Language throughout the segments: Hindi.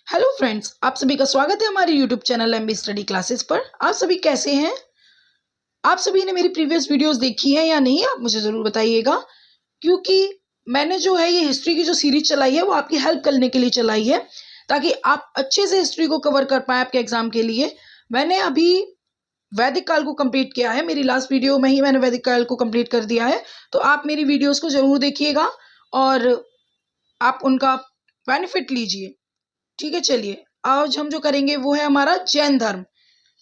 हेलो फ्रेंड्स, आप सभी का स्वागत है हमारे YouTube channel MB study classes पर। आप सभी कैसे हैं? आप सभी ने मेरी प्रीवियस वीडियोस देखी हैं या नहीं, आप मुझे ज़रूर बताइएगा। क्योंकि मैंने जो है ये हिस्ट्री की जो सीरीज चलाई है वो आपकी हेल्प करने के लिए चलाई है, ताकि आप अच्छे से हिस्ट्री को कवर कर पाएँ आपके एग्जाम के लिए। मैंने अभी वैदिक काल को कंप्लीट किया है, मेरी लास्ट वीडियो में ही मैंने वैदिक काल को कंप्लीट कर दिया है। तो आप मेरी वीडियोज़ को ज़रूर देखिएगा और आप उनका बेनिफिट लीजिए। ठीक है, चलिए आज हम जो करेंगे वो है हमारा जैन धर्म।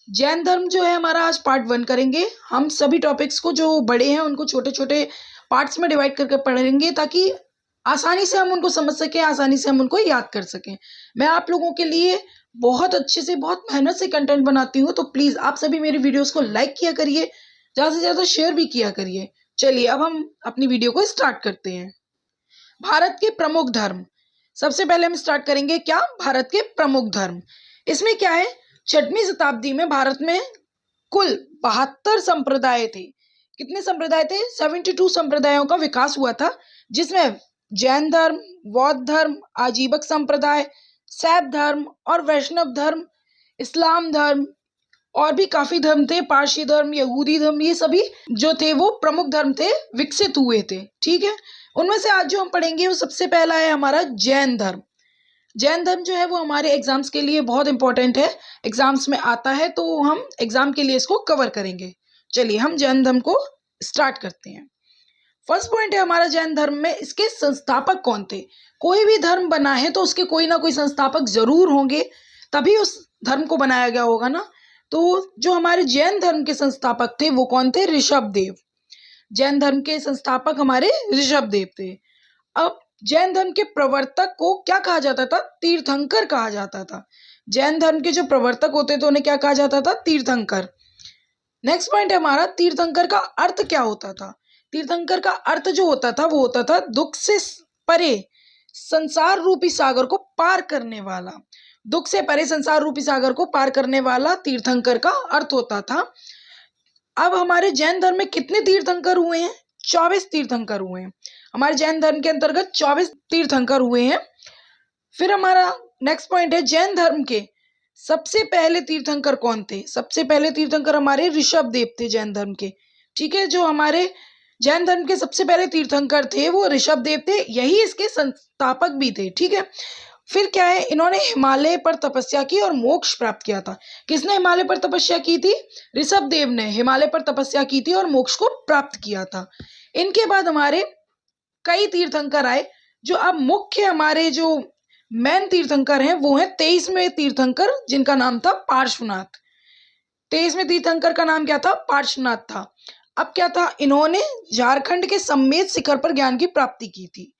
जैन धर्म जो है हमारा आज पार्ट 1 करेंगे। हम सभी टॉपिक्स को जो बड़े हैं उनको छोटे छोटे पार्ट्स में डिवाइड करके पढ़ेंगे, ताकि आसानी से हम उनको समझ सकें, आसानी से हम उनको याद कर सकें। मैं आप लोगों के लिए बहुत अच्छे से, बहुत मेहनत से कंटेंट बनाती हूँ, तो प्लीज़ आप सभी मेरी वीडियोस को लाइक किया करिए, ज़्यादा से ज़्यादा शेयर भी किया करिए। चलिए अब हम अपनी वीडियो को स्टार्ट करते हैं। भारत के प्रमुख धर्म। सबसे पहले हम स्टार्ट करेंगे क्या, भारत के प्रमुख धर्म। इसमें क्या है, 6वीं शताब्दी में भारत में कुल 72 संप्रदाय थे। कितने संप्रदाय थे? 72 संप्रदायों का विकास हुआ था, जिसमें जैन धर्म, बौद्ध धर्म, आजीवक संप्रदाय, शैव धर्म और वैष्णव धर्म, इस्लाम धर्म और भी काफी धर्म थे, पारसी धर्म, यहूदी धर्म, ये सभी जो थे वो प्रमुख धर्म थे, विकसित हुए थे। ठीक है, उनमें से आज जो हम पढ़ेंगे वो सबसे पहला है हमारा जैन धर्म। जैन धर्म जो है वो हमारे एग्जाम्स के लिए बहुत इंपॉर्टेंट है, एग्जाम्स में आता है, तो हम एग्जाम के लिए इसको कवर करेंगे। चलिए हम जैन धर्म को स्टार्ट करते हैं। फर्स्ट पॉइंट है हमारा जैन धर्म में, इसके संस्थापक कौन थे। कोई भी धर्म बना है तो उसके कोई ना कोई संस्थापक जरूर होंगे, तभी उस धर्म को बनाया गया होगा ना। तो जो हमारे जैन धर्म के संस्थापक थे वो कौन थे? ऋषभ देव। जैन धर्म के संस्थापक हमारे ऋषभ देव थे। अब जैन धर्म के प्रवर्तक को क्या कहा जाता था? तीर्थंकर कहा जाता था। जैन धर्म के जो प्रवर्तक होते थे उन्हें क्या कहा जाता था? तीर्थंकर। नेक्स्ट पॉइंट है हमारा, तीर्थंकर का अर्थ क्या होता था। तीर्थंकर का अर्थ जो होता था वो होता था दुख से परे संसार रूपी सागर को पार करने वाला। दुख से परे संसार रूपी सागर को पार करने वाला तीर्थंकर का अर्थ होता था। अब हमारे जैन धर्म में कितने तीर्थंकर हुए हैं? 24 तीर्थंकर हुए हैं। हमारे जैन धर्म के अंतर्गत 24 तीर्थंकर हुए हैं। फिर हमारा नेक्स्ट पॉइंट है, जैन धर्म के सबसे पहले तीर्थंकर कौन थे? सबसे पहले तीर्थंकर हमारे ऋषभ देव थे जैन धर्म के। ठीक है, जो हमारे जैन धर्म के सबसे पहले तीर्थंकर थे वो ऋषभ देव थे, यही इसके संस्थापक भी थे। ठीक है, फिर क्या है, इन्होंने हिमालय पर तपस्या की और मोक्ष प्राप्त किया था। किसने हिमालय पर तपस्या की थी? ऋषभ देव ने हिमालय पर तपस्या की थी और मोक्ष को प्राप्त किया था। इनके बाद हमारे कई तीर्थंकर आए। जो अब मुख्य हमारे जो मेन तीर्थंकर हैं वो है 23वें तीर्थंकर, जिनका नाम था पार्श्वनाथ। 23वें तीर्थंकर का नाम क्या था? पार्श्वनाथ था। अब क्या था, इन्होंने झारखंड के सम्मेद शिखर पर ज्ञान की प्राप्ति की थी।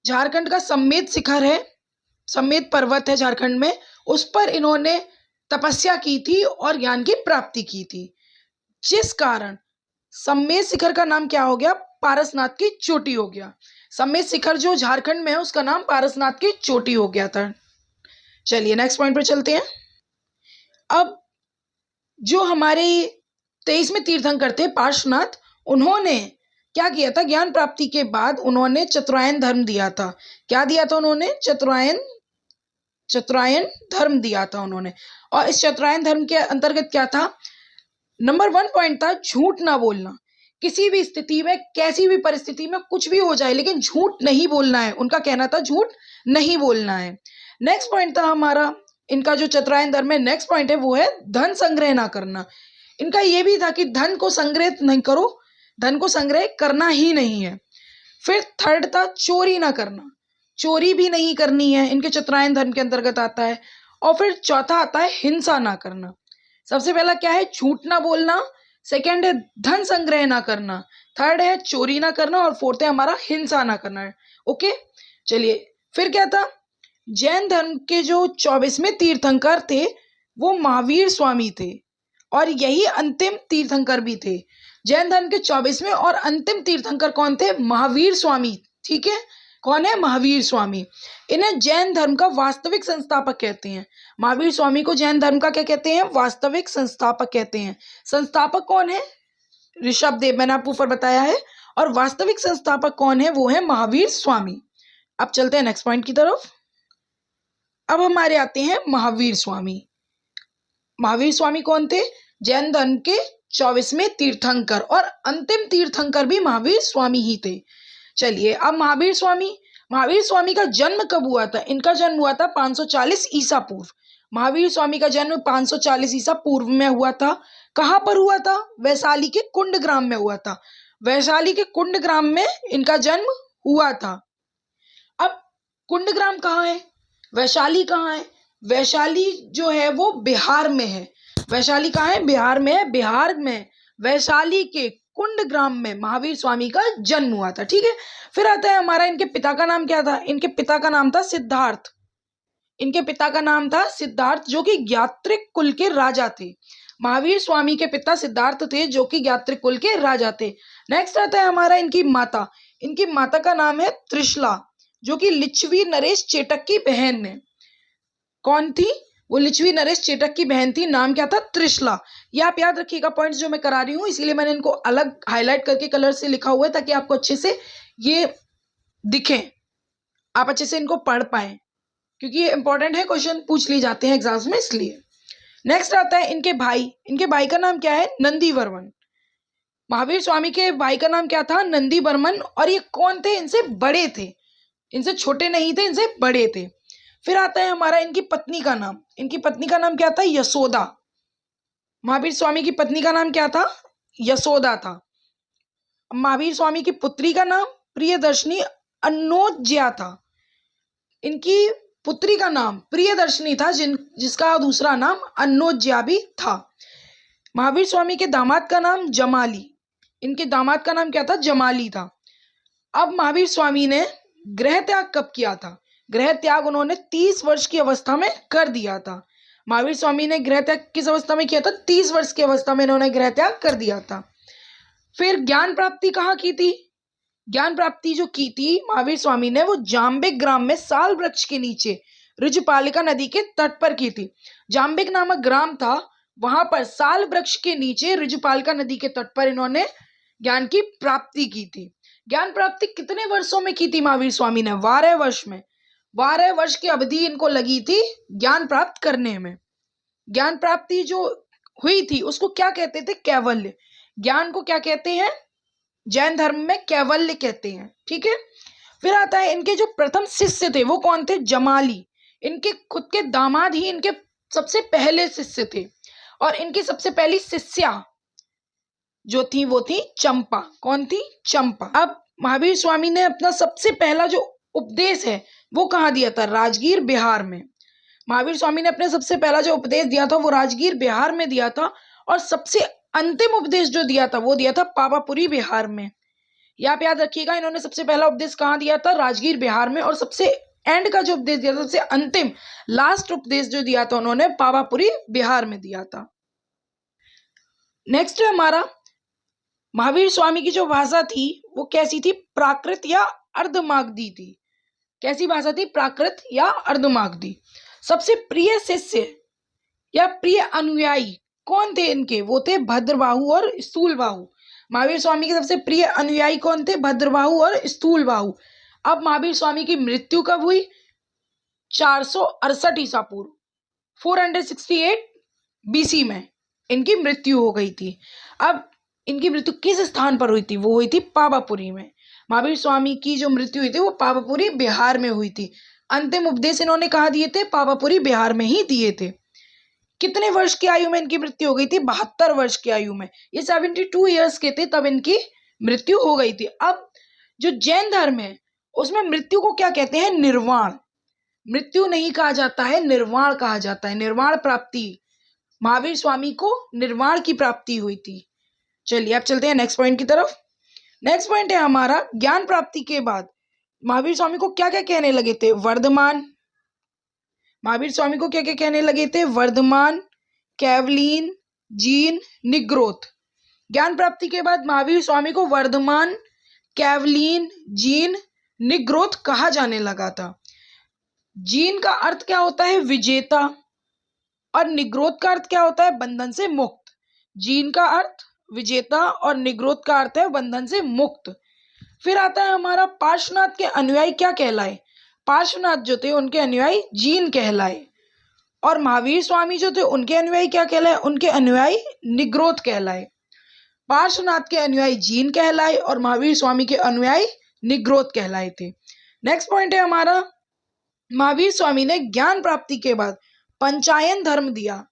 झारखंड का सम्मेद शिखर है, सम्मेद पर्वत है झारखंड में, उस पर इन्होंने तपस्या की थी और ज्ञान की प्राप्ति की थी, जिस कारण सम्मेद शिखर का नाम क्या हो गया? पारसनाथ की चोटी हो गया। सम्मेद शिखर जो झारखंड में है उसका नाम पारसनाथ की चोटी हो गया था। चलिए नेक्स्ट पॉइंट पर चलते हैं। अब जो हमारे 23वें तीर्थंकर थे पार्श्वनाथ, उन्होंने क्या किया था? ज्ञान प्राप्ति के बाद उन्होंने चतुरायन धर्म दिया था। क्या दिया था उन्होंने? चतुरायन धर्म दिया था उन्होंने। और इस चतुरायन धर्म के अंतर्गत क्या था? नंबर 1 पॉइंट था झूठ ना बोलना। किसी भी स्थिति में, कैसी भी परिस्थिति में कुछ भी हो जाए, लेकिन झूठ नहीं बोलना है। उनका कहना था झूठ नहीं बोलना है। नेक्स्ट पॉइंट था हमारा, इनका जो चतुरायन धर्म में नेक्स्ट पॉइंट है वो है धन संग्रह ना करना। इनका ये भी था कि धन को संग्रह नहीं करो, धन को संग्रह करना ही नहीं है। फिर थर्ड था चोरी ना करना, चोरी भी नहीं करनी है, इनके चतुरायन धर्म के अंतर्गत आता है। और फिर चौथा आता है हिंसा ना करना। सबसे पहला क्या है? झूठ ना बोलना, सेकंड है धन संग्रह ना करना, थर्ड है चोरी ना करना और फोर्थ है हमारा हिंसा ना करना है। ओके, चलिए फिर क्या था? जैन धर्म के जो 24वें तीर्थंकर थे वो महावीर स्वामी थे, और यही अंतिम तीर्थंकर भी थे। जैन धर्म के 24वें और अंतिम तीर्थंकर कौन थे? महावीर स्वामी। ठीक है, कौन है? महावीर स्वामी। इन्हें जैन धर्म का वास्तविक संस्थापक कहते हैं। महावीर स्वामी को जैन धर्म का क्या कहते हैं? वास्तविक संस्थापक कहते हैं। संस्थापक कौन है? ऋषभ देव, मैंने आपको ऊपर बताया है। और वास्तविक संस्थापक कौन है? वो है महावीर स्वामी। अब चलते हैं नेक्स्ट पॉइंट की तरफ। अब हमारे आते हैं महावीर स्वामी। महावीर स्वामी कौन थे? जैन धर्म के 24वें तीर्थंकर, और अंतिम तीर्थंकर भी महावीर स्वामी ही थे। चलिए अब महावीर स्वामी का जन्म कब हुआ था? इनका जन्म हुआ था 540 ईसा पूर्व। महावीर स्वामी का जन्म 540 ईसा पूर्व में हुआ था। कहाँ पर हुआ था? वैशाली के कुंडग्राम में हुआ था। वैशाली के कुंडग्राम में इनका जन्म हुआ था। अब कुंडग्राम कहाँ है? वैशाली कहाँ है? वैशाली जो है वो बिहार में है। वैशाली कहाँ है? बिहार में है। बिहार में वैशाली के कुंडग्राम में महावीर स्वामी का जन्म हुआ था। ठीक है, फिर आता है हमारा, इनके पिता का नाम क्या था? इनके पिता का नाम था सिद्धार्थ। इनके पिता का नाम था सिद्धार्थ, जो कि ज्ञात्रिक कुल के राजा थे। महावीर स्वामी के पिता सिद्धार्थ थे, जो कि ज्ञात्रिक कुल के राजा थे। नेक्स्ट आता है हमारा इनकी माता। इनकी माता का नाम है त्रिशला, जो कि लिच्छवी नरेश चेटक की बहन है। कौन थी? वो लिच्छवी नरेश चेटक की बहन थी। नाम क्या था? त्रिशला। ये आप याद रखिएगा, पॉइंट्स जो मैं करा रही हूँ, इसीलिए मैंने इनको अलग हाईलाइट करके कलर से लिखा हुआ है, ताकि आपको अच्छे से ये दिखें, आप अच्छे से इनको पढ़ पाए, क्योंकि ये इंपॉर्टेंट है, क्वेश्चन पूछ लिए जाते हैं एग्जाम्स में, इसलिए। नेक्स्ट आता है इनके भाई। इनके भाई का नाम क्या है? नंदी वर्मन। महावीर स्वामी के भाई का नाम क्या था? नंदी वर्मन। और ये कौन थे? इनसे बड़े थे, इनसे छोटे नहीं थे, इनसे बड़े थे। फिर आता है हमारा इनकी पत्नी का नाम। इनकी पत्नी का नाम क्या था? यशोदा। महावीर स्वामी की पत्नी का नाम क्या था? यशोदा था। महावीर स्वामी की पुत्री का नाम प्रियदर्शनी अन्नोज्या था। इनकी पुत्री का नाम प्रियदर्शनी था, जिसका दूसरा नाम अन्नोज्या भी था। महावीर स्वामी के दामाद का नाम जमाली। इनके दामाद का नाम क्या था? जमाली था। अब महावीर स्वामी ने गृह त्याग कब किया था? गृह त्याग उन्होंने 30 वर्ष की अवस्था में कर दिया था। महावीर स्वामी ने गृह त्याग किस अवस्था में किया था? 30 वर्ष की अवस्था में इन्होंने गृह त्याग कर दिया था। फिर ज्ञान प्राप्ति कहाँ की थी? ज्ञान प्राप्ति जो की थी महावीर स्वामी ने, वो जाम्बिक ग्राम में साल वृक्ष के नीचे ऋजुपालिका नदी के तट पर की थी। जाम्बिक नामक ग्राम था, वहां पर साल वृक्ष के नीचे ऋजुपालिका नदी के तट पर इन्होंने ज्ञान की प्राप्ति की थी। ज्ञान प्राप्ति कितने वर्षों में की थी महावीर स्वामी ने? 12 वर्ष में। 12 वर्ष की अवधि इनको लगी थी ज्ञान प्राप्त करने में। ज्ञान प्राप्ति जो हुई थी उसको क्या कहते थे? कैवल्य। ज्ञान को क्या कहते हैं? जैन धर्म में कैवल्य कहते हैं। ठीक है, फिर आता है इनके जो प्रथम शिष्य थे वो कौन थे? जमाली। इनके खुद के दामाद ही इनके सबसे पहले शिष्य थे, और इनकी सबसे पहली शिष्या जो थी वो थी चंपा। कौन थी? चंपा। अब महावीर स्वामी ने अपना सबसे पहला जो उपदेश है वो कहाँ दिया था? राजगीर बिहार में। महावीर स्वामी ने अपने सबसे पहला जो उपदेश दिया था वो राजगीर बिहार में दिया था, और सबसे अंतिम उपदेश जो दिया था वो दिया था पावापुरी बिहार में। ये आप याद रखिएगा, इन्होंने सबसे पहला उपदेश कहाँ दिया था? राजगीर बिहार में। और सबसे एंड का जो उपदेश दिया था, सबसे अंतिम लास्ट उपदेश जो दिया था उन्होंने पावापुरी बिहार में दिया था। नेक्स्ट है हमारा, महावीर स्वामी की जो भाषा थी वो कैसी थी? प्राकृत या अर्धमागधी थी। कैसी भाषा थी? प्राकृत या अर्धमागधी। सबसे प्रिय शिष्य या प्रिय अनुयायी कौन थे इनके? वो थे भद्रबाहु और स्थूलबाहु। महावीर स्वामी के सबसे प्रिय अनुयायी कौन थे? भद्रबाहु और स्थूलबाहु। अब महावीर स्वामी की मृत्यु कब हुई? 468 ईसा पूर्व, 468 BC में इनकी मृत्यु हो गई थी। अब इनकी मृत्यु किस स्थान पर हुई थी? वो हुई थी पावापुरी में। महावीर स्वामी की जो मृत्यु हुई थी वो पावापुरी बिहार में हुई थी। अंतिम उपदेश इन्होंने कहाँ दिए थे? पावापुरी बिहार में ही दिए थे। कितने वर्ष की आयु में इनकी मृत्यु हो गई थी? 72 वर्ष की आयु में। ये 72 ईयर्स के थे तब इनकी मृत्यु हो गई थी। अब जो जैन धर्म है उसमें मृत्यु को क्या कहते हैं? निर्वाण। मृत्यु नहीं कहा जाता है, निर्वाण कहा जाता है। निर्वाण प्राप्ति, महावीर स्वामी को निर्वाण की प्राप्ति हुई थी। चलिए अब चलते हैं नेक्स्ट पॉइंट की तरफ। नेक्स्ट पॉइंट है हमारा, ज्ञान प्राप्ति के बाद महावीर स्वामी को क्या क्या कहने लगे थे? वर्धमान। महावीर स्वामी को क्या क्या कहने लगे थे? वर्धमान, कैवलीन, जीन, निग्रोथ। ज्ञान प्राप्ति के बाद महावीर स्वामी को वर्धमान, कैवलीन, जीन, निग्रोथ कहा जाने लगा था। जीन का अर्थ क्या होता है? विजेता। और निग्रोथ का अर्थ क्या होता है? बंधन से मुक्त। जीन का अर्थ विजेता और निग्रोथ का अर्थ है बंधन से मुक्त। फिर आता है हमारा, पार्श्वनाथ के अनुयायी क्या कहलाए? पार्श्वनाथ जो थे उनके अनुयायी जीन कहलाए, और महावीर स्वामी जो थे उनके अनुयायी क्या कहलाए, उनके अनुयायी निग्रोध कहलाए। पार्श्वनाथ के अनुयायी जीन कहलाए और महावीर स्वामी के अनुयायी निग्रोध कहलाए थे। नेक्स्ट पॉइंट है हमारा, महावीर स्वामी ने ज्ञान प्राप्ति के बाद पंचायन धर्म दिया।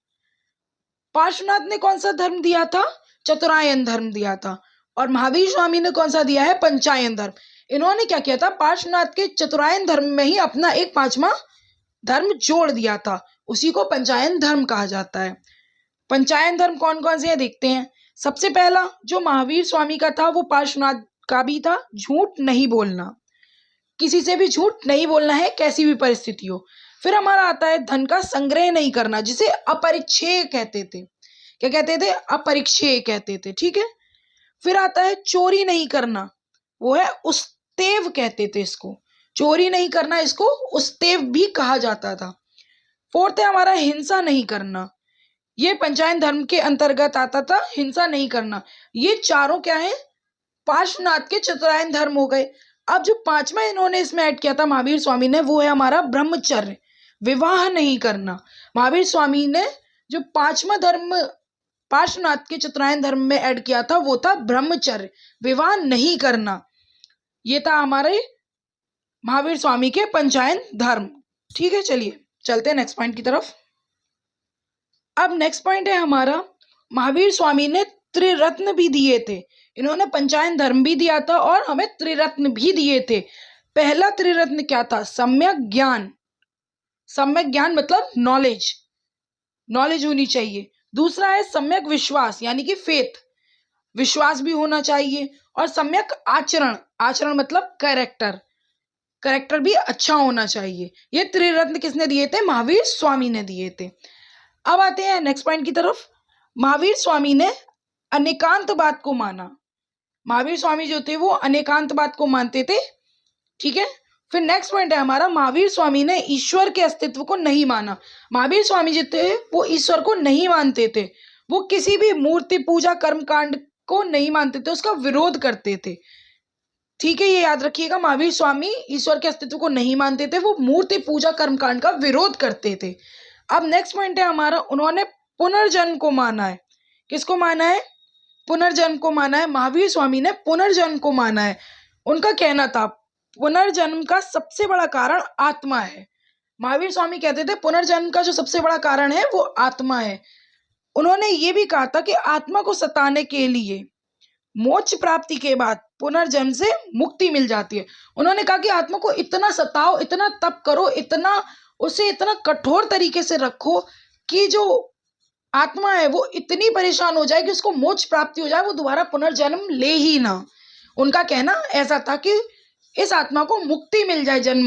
पार्श्वनाथ ने कौन सा धर्म दिया था, चतुरायन धर्म दिया था, और महावीर स्वामी ने कौन सा दिया है, पंचायन धर्म। इन्होंने क्या किया था, पार्श्वनाथ के चतुरायन धर्म में ही अपना एक पांचवा धर्म जोड़ दिया था, उसी को पंचायन धर्म कहा जाता है। पंचायन धर्म कौन कौन से हैं देखते हैं। सबसे पहला जो महावीर स्वामी का था वो पार्श्वनाथ का भी था, झूठ नहीं बोलना, किसी से भी झूठ नहीं बोलना है, कैसी भी परिस्थिति हो। फिर हमारा आता है धन का संग्रह नहीं करना, जिसे अपरिच्छेय कहते थे। क्या कहते थे, अपरिच्छेय कहते थे, ठीक है। फिर आता है चोरी नहीं करना, वो है उस्तेव कहते थे इसको, चोरी नहीं करना, इसको उस्तेव भी कहा जाता था। फोर्थ है हमारा हिंसा नहीं करना, ये पंचायन धर्म के अंतर्गत आता था, हिंसा नहीं करना। ये चारों क्या है, पार्श्वनाथ के चतुरायन धर्म हो गए। अब जो पांचवा इन्होंने इसमें ऐड किया था महावीर स्वामी ने, वो है हमारा ब्रह्मचर्य, विवाह नहीं करना। महावीर स्वामी ने जो पांचवा धर्म पार्श्वनाथ के चतुरायन धर्म में ऐड किया था वो था ब्रह्मचर्य, विवाह नहीं करना। ये था हमारे महावीर स्वामी के पंचायन धर्म, ठीक है। चलिए चलते हैं नेक्स्ट पॉइंट की तरफ। अब नेक्स्ट पॉइंट है हमारा, महावीर स्वामी ने त्रिरत्न भी दिए थे। इन्होंने पंचायन धर्म भी दिया था और हमें त्रिरत्न भी दिए थे। पहला त्रिरत्न क्या था, सम्यक ज्ञान, सम्यक ज्ञान मतलब नॉलेज, नॉलेज होनी चाहिए। दूसरा है सम्यक विश्वास, यानी कि फेथ, विश्वास भी होना चाहिए। और सम्यक आचरण, आचरण मतलब कैरेक्टर, कैरेक्टर भी अच्छा होना चाहिए। ये त्रिरत्न किसने दिए थे, महावीर स्वामी ने दिए थे। अब आते हैं नेक्स्ट पॉइंट की तरफ। महावीर स्वामी ने अनेकांतवाद को माना। महावीर स्वामी जो थे वो अनेकांतवाद को मानते थे, ठीक है। फिर नेक्स्ट पॉइंट है हमारा, महावीर स्वामी ने ईश्वर के अस्तित्व को नहीं माना। महावीर स्वामी जो थे वो ईश्वर को नहीं मानते थे, वो किसी भी मूर्ति पूजा कर्मकांड को नहीं मानते थे, उसका विरोध करते थे, ठीक है। ये याद रखिएगा, महावीर स्वामी ईश्वर के अस्तित्व को नहीं मानते थे, वो मूर्ति पूजा कर्मकांड का विरोध करते थे। अब नेक्स्ट पॉइंट है हमारा, उन्होंने पुनर्जन्म को माना है। किसको माना है, पुनर्जन्म को माना है। महावीर स्वामी ने पुनर्जन्म को माना है। उनका कहना था पुनर्जन्म का सबसे बड़ा कारण आत्मा है। महावीर स्वामी कहते थे पुनर्जन्म का जो सबसे बड़ा कारण है वो आत्मा है। उन्होंने ये भी कहा था कि आत्मा को सताने के लिए मोक्ष प्राप्ति के बाद पुनर्जन्म से मुक्ति मिल जाती है। उन्होंने कहा कि आत्मा को इतना सताओ, इतना तप करो, इतना उसे इतना कठोर तरीके से रखो कि जो आत्मा है वो इतनी परेशान हो जाए कि उसको मोक्ष प्राप्ति हो जाए, वो दोबारा पुनर्जन्म ले ही ना। उनका कहना ऐसा था कि इस आत्मा को मुक्ति मिल जाए, जन्म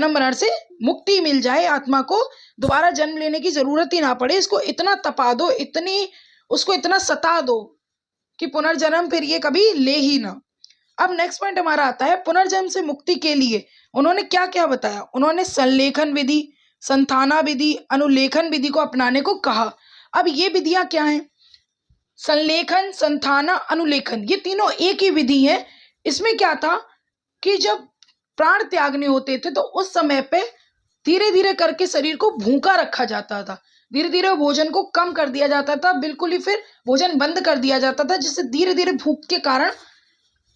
मरण से मुक्ति मिल जाए, आत्मा को दोबारा जन्म लेने की जरूरत ही ना पड़े, इसको इतना तपा दो, उसको इतना सता दो कि पुनर्जन्म फिर ये कभी ले ही ना। अब नेक्स्ट पॉइंट हमारा आता है, पुनर्जन्म से मुक्ति के लिए उन्होंने क्या क्या बताया। उन्होंने संलेखन विधि, संथाना विधि, अनुलेखन विधि को अपनाने को कहा। अब ये विधियां क्या हैं, संलेखन, संथाना, अनुलेखन, ये तीनों एक ही विधि है। इसमें क्या था कि जब प्राण त्यागने होते थे तो उस समय पे धीरे धीरे करके शरीर को भूखा रखा जाता था, धीरे धीरे भोजन को कम कर दिया जाता था, बिल्कुल ही फिर भोजन बंद कर दिया जाता था, जिससे धीरे धीरे भूख के कारण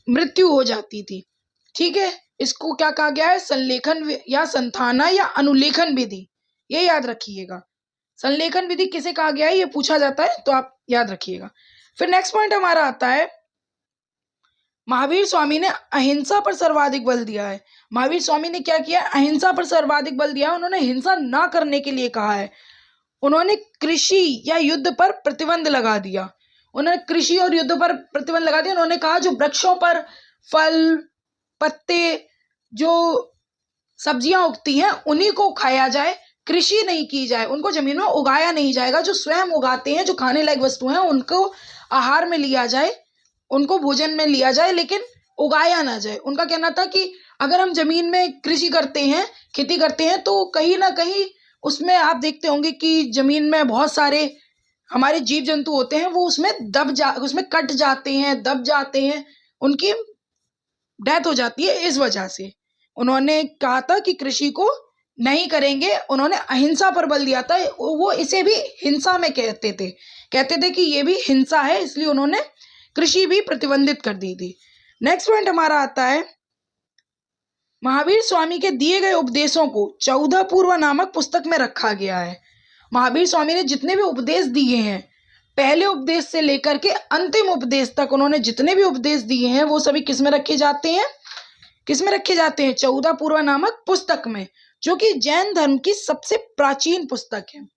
मृत्यु हो जाती थी, ठीक है। इसको क्या कहा गया है, संलेखन या संथाना या अनुलेखन विधि, ये याद रखिएगा। संलेखन विधि किसे कहा गया है ये पूछा जाता है, तो आप याद रखिएगा। फिर नेक्स्ट पॉइंट हमारा आता है, महावीर स्वामी ने अहिंसा पर सर्वाधिक बल दिया है। महावीर स्वामी ने क्या किया, अहिंसा पर सर्वाधिक बल दिया। उन्होंने हिंसा ना करने के लिए कहा है। उन्होंने कृषि या युद्ध पर प्रतिबंध लगा दिया। उन्होंने कृषि और युद्ध पर प्रतिबंध लगा दिया। उन्होंने कहा जो वृक्षों पर फल पत्ते, जो सब्जियां उगती हैं उन्हीं को खाया जाए, कृषि नहीं की जाए, उनको जमीन में उगाया नहीं जाएगा। जो स्वयं उगाते हैं, जो खाने लायक वस्तु हैं, उनको आहार में लिया जाए, उनको भोजन में लिया जाए, लेकिन उगाया ना जाए। उनका कहना था कि अगर हम जमीन में कृषि करते हैं, खेती करते हैं, तो कहीं ना कहीं उसमें आप देखते होंगे कि जमीन में बहुत सारे हमारे जीव जंतु होते हैं, वो उसमें उसमें कट जाते हैं, दब जाते हैं, उनकी डेथ हो जाती है इस वजह से, उन्होंने कहा था कि कृषि को नहीं करेंगे, उन्होंने अहिंसा पर बल दिया था। वो इसे भी हिंसा में कहते थे कि ये भी हिंसा है, इसलिए उन्होंने कृषि भी प्रतिबंधित कर दी थी। नेक्स्ट पॉइंट हमारा आता है, महावीर स्वामी के दिए गए उपदेशों को 14 पूर्व नामक पुस्तक में रखा गया है। महावीर स्वामी ने जितने भी उपदेश दिए हैं, पहले उपदेश से लेकर के अंतिम उपदेश तक उन्होंने जितने भी उपदेश दिए हैं वो सभी किस में रखे जाते हैं? 14 पूर्व नामक पुस्तक में, जो कि जैन धर्म की सबसे प्राचीन पुस्तक है।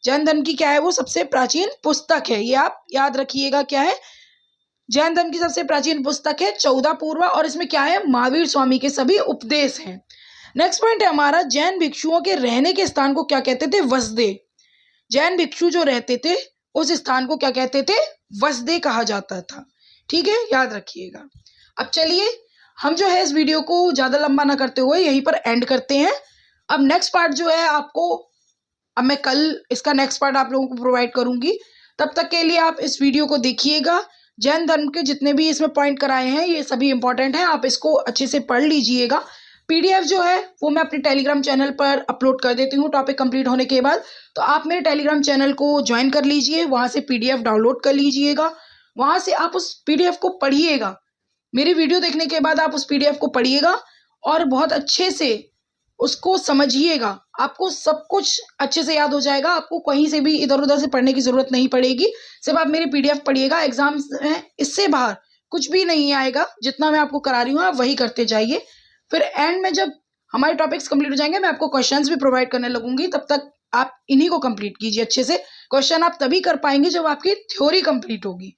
जैन धर्म की क्या है? वो सबसे प्राचीन पुस्तक है। ये आप याद रखिएगा, क्या है? जैन धर्म की सबसे प्राचीन पुस्तक है 14 पूर्व, और इसमें क्या है? महावीर स्वामी के सभी उपदेश हैं। नेक्स्ट पॉइंट है हमारा, जैन भिक्षुओं के रहने के स्थान को क्या कहते थे? वसदे। जैन भिक्षु जो रहते थे उस स्थान को क्या कहते थे? वसदे कहा जाता था। ठीक है, याद रखिएगा। अब चलिए हम जो है इस वीडियो को ज्यादा लंबा ना करते हुए यहीं पर एंड करते हैं। अब नेक्स्ट पार्ट जो है अब मैं कल इसका नेक्स्ट पार्ट आप लोगों को प्रोवाइड करूंगी। तब तक के लिए आप इस वीडियो को देखिएगा। जैन धर्म के जितने भी इसमें पॉइंट कराए हैं ये सभी इंपॉर्टेंट हैं, आप इसको अच्छे से पढ़ लीजिएगा। पीडीएफ जो है वो मैं अपने टेलीग्राम चैनल पर अपलोड कर देती हूँ टॉपिक कंप्लीट होने के बाद, तो आप मेरे टेलीग्राम चैनल को ज्वाइन कर लीजिए, वहां से पीडीएफ डाउनलोड कर लीजिएगा, वहां से आप उस पीडीएफ को पढ़िएगा। मेरी वीडियो देखने के बाद आप उस पीडीएफ को पढ़िएगा और बहुत अच्छे से उसको समझिएगा, आपको सब कुछ अच्छे से याद हो जाएगा। आपको कहीं से भी इधर उधर से पढ़ने की जरूरत नहीं पड़ेगी, सिर्फ आप मेरी पीडीएफ पढ़िएगा। एग्जाम्स हैं, इससे बाहर कुछ भी नहीं आएगा, जितना मैं आपको करा रही हूँ आप वही करते जाइए। फिर एंड में जब हमारे टॉपिक्स कंप्लीट हो जाएंगे मैं आपको क्वेश्चंस भी प्रोवाइड करने लगूंगी, तब तक आप इन्हीं को कंप्लीट कीजिए अच्छे से। क्वेश्चन आप तभी कर पाएंगे जब आपकी थ्योरी कंप्लीट होगी।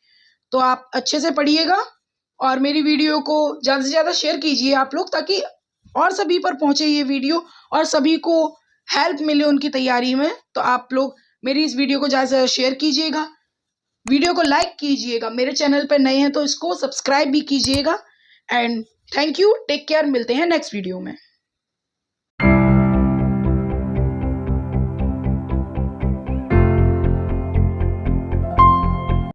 तो आप अच्छे से पढ़िएगा और मेरी वीडियो को ज़्यादा से ज़्यादा शेयर कीजिए आप लोग, ताकि और सभी पर पहुंचे ये वीडियो और सभी को हेल्प मिले उनकी तैयारी में। तो आप लोग मेरी इस वीडियो को ज़्यादा से ज़्यादा शेयर कीजिएगा, वीडियो को लाइक कीजिएगा, मेरे चैनल पर नए हैं तो इसको सब्सक्राइब भी कीजिएगा। And thank you, take care, मिलते हैं नेक्स्ट वीडियो में।